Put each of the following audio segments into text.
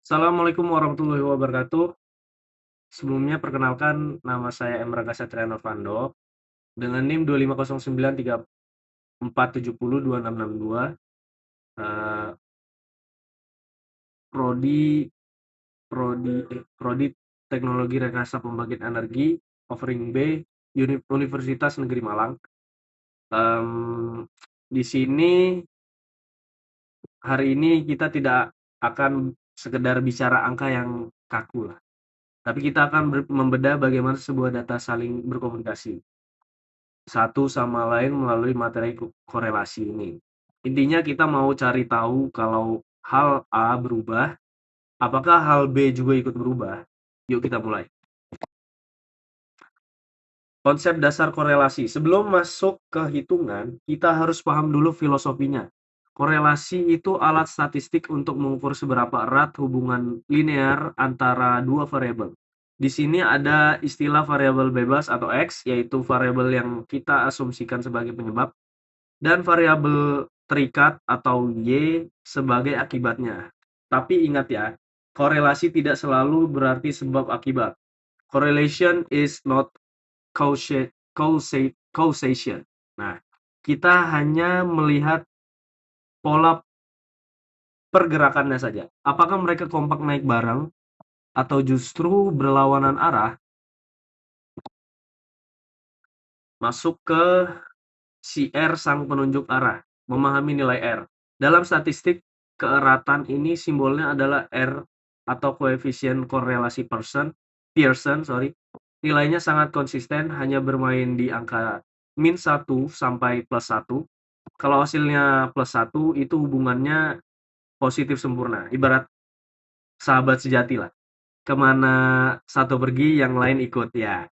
Assalamualaikum warahmatullahi wabarakatuh. Sebelumnya perkenalkan nama saya Emra Satria Novando dengan NIM 250934702662, eh, prodi prodi Teknologi Rekayasa Pembangkit Energi, offering B, Universitas Negeri Malang. Em, di sini hari ini kita tidak akan sekedar bicara angka yang kaku lah, tapi kita akan membedah bagaimana sebuah data saling berkomunikasi satu sama lain melalui materi korelasi ini. Intinya kita mau cari tahu kalau hal A berubah, apakah hal B juga ikut berubah? Yuk kita mulai. Konsep dasar korelasi. Sebelum masuk ke hitungan, kita harus paham dulu filosofinya. Korelasi itu alat statistik untuk mengukur seberapa erat hubungan linear antara dua variabel. Di sini ada istilah variabel bebas atau X, yaitu variabel yang kita asumsikan sebagai penyebab, dan variabel terikat atau Y sebagai akibatnya. Tapi ingat ya, korelasi tidak selalu berarti sebab akibat. Correlation is not causation. Nah, kita hanya melihat pola pergerakannya saja. Apakah mereka kompak naik bareng atau justru berlawanan arah? Masuk ke si R sang penunjuk arah, memahami nilai R. Dalam statistik, keeratan ini simbolnya adalah R atau koefisien korelasi Pearson, nilainya sangat konsisten, hanya bermain di angka -1 sampai +1. Kalau hasilnya +1 itu hubungannya positif sempurna, ibarat sahabat sejati lah. Kemana satu pergi, yang lain ikut ya.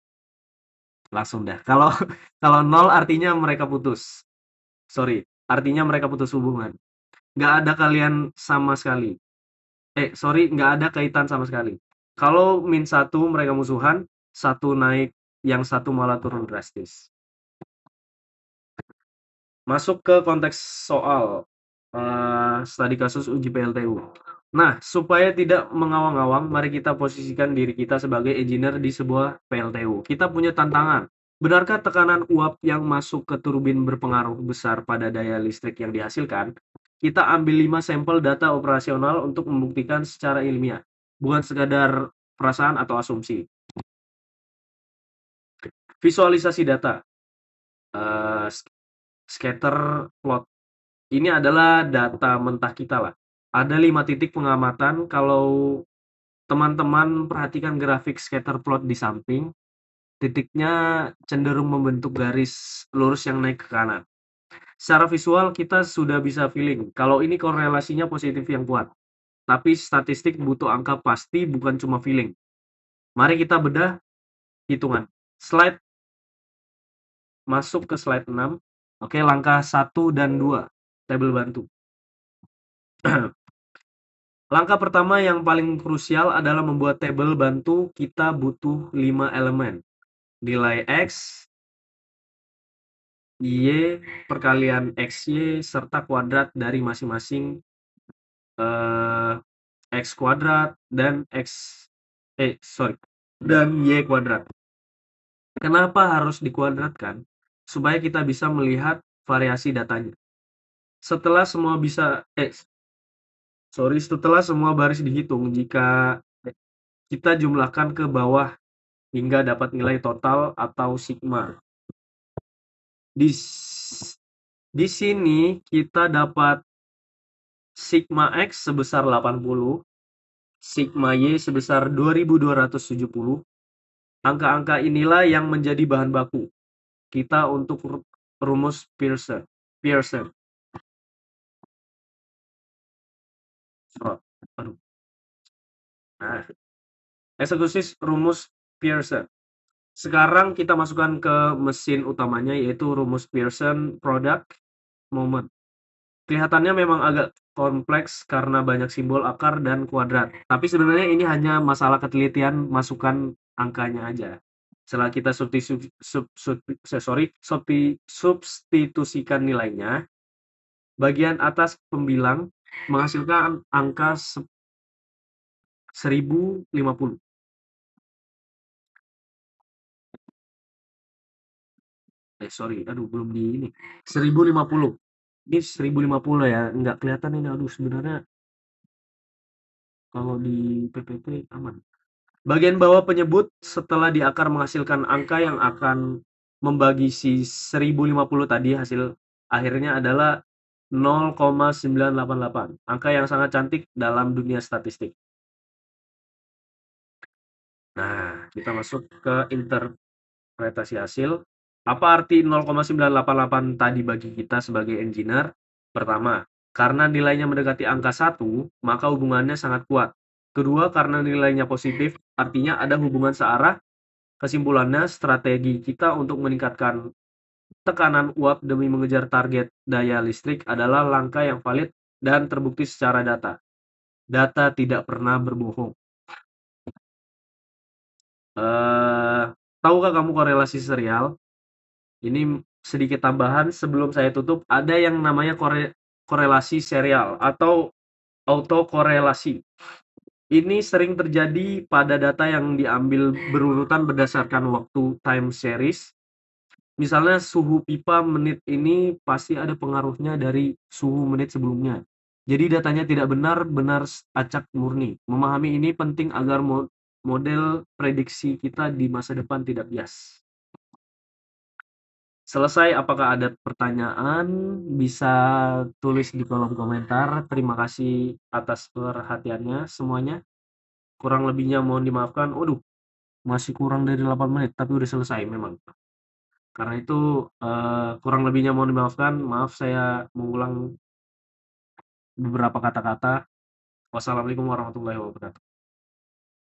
Langsung dah. Kalau kalau nol artinya mereka putus. Sorry, artinya mereka putus hubungan. Nggak ada kalian sama sekali. Sorry, nggak ada kaitan sama sekali. Kalau -1 mereka musuhan, satu naik, yang satu malah turun drastis. Masuk ke konteks soal studi kasus uji PLTU. Nah, supaya tidak mengawang-awang, mari kita posisikan diri kita sebagai engineer di sebuah PLTU. Kita punya tantangan. Benarkah tekanan uap yang masuk ke turbin berpengaruh besar pada daya listrik yang dihasilkan? Kita ambil 5 sampel data operasional untuk membuktikan secara ilmiah, bukan sekadar perasaan atau asumsi. Visualisasi data, uh, scatter plot. Ini adalah data mentah kita lah. Ada 5 titik pengamatan. Kalau teman-teman perhatikan grafik scatter plot di samping, titiknya cenderung membentuk garis lurus yang naik ke kanan. Secara visual kita sudah bisa feeling kalau ini korelasinya positif yang kuat. Tapi statistik butuh angka pasti, bukan cuma feeling. Mari kita bedah hitungan. Masuk ke slide 6. Oke, langkah 1 dan 2. Tabel bantu. Langkah pertama yang paling krusial adalah membuat tabel bantu. Kita butuh 5 elemen. Nilai X, Y, perkalian XY, serta kuadrat dari masing-masing X kuadrat dan dan Y kuadrat. Kenapa harus dikuadratkan? Supaya kita bisa melihat variasi datanya. Setelah semua baris dihitung, jika kita jumlahkan ke bawah hingga dapat nilai total atau sigma. Di sini kita dapat sigma X sebesar 80, sigma Y sebesar 2270. Angka-angka inilah yang menjadi bahan baku kita untuk rumus Pearson. Nah, eksekusi rumus Pearson. Sekarang kita masukkan ke mesin utamanya, yaitu rumus Pearson product moment. Kelihatannya memang agak kompleks karena banyak simbol akar dan kuadrat. Tapi sebenarnya ini hanya masalah ketelitian masukkan angkanya aja. Setelah kita substitusikan nilainya, bagian atas pembilang menghasilkan angka 1050. Sorry, aduh belum di ini. 1050. Ini 1050 ya, nggak kelihatan ini. Aduh, sebenarnya kalau di PPT aman. Bagian bawah penyebut setelah di akar menghasilkan angka yang akan membagi si 1050 tadi, hasil akhirnya adalah 0,988. Angka yang sangat cantik dalam dunia statistik. Nah, kita masuk ke interpretasi hasil. Apa arti 0,988 tadi bagi kita sebagai engineer? Pertama, karena nilainya mendekati angka 1, maka hubungannya sangat kuat. Kedua, karena nilainya positif, artinya ada hubungan searah. Kesimpulannya, strategi kita untuk meningkatkan tekanan uap demi mengejar target daya listrik adalah langkah yang valid dan terbukti secara data. Data tidak pernah berbohong. Eh, tahukah kamu korelasi serial? Ini sedikit tambahan sebelum saya tutup, ada yang namanya korelasi serial atau autokorelasi. Ini sering terjadi pada data yang diambil berurutan berdasarkan waktu time series. Misalnya suhu pipa menit ini pasti ada pengaruhnya dari suhu menit sebelumnya. Jadi datanya tidak benar-benar acak murni. Memahami ini penting agar model prediksi kita di masa depan tidak bias. Selesai, apakah ada pertanyaan? Bisa tulis di kolom komentar. Terima kasih atas perhatiannya semuanya. Kurang lebihnya mohon dimaafkan. Waduh, masih kurang dari 8 menit, tapi udah selesai memang. Karena itu kurang lebihnya mohon dimaafkan. Maaf saya mengulang beberapa kata-kata. Wassalamualaikum warahmatullahi wabarakatuh.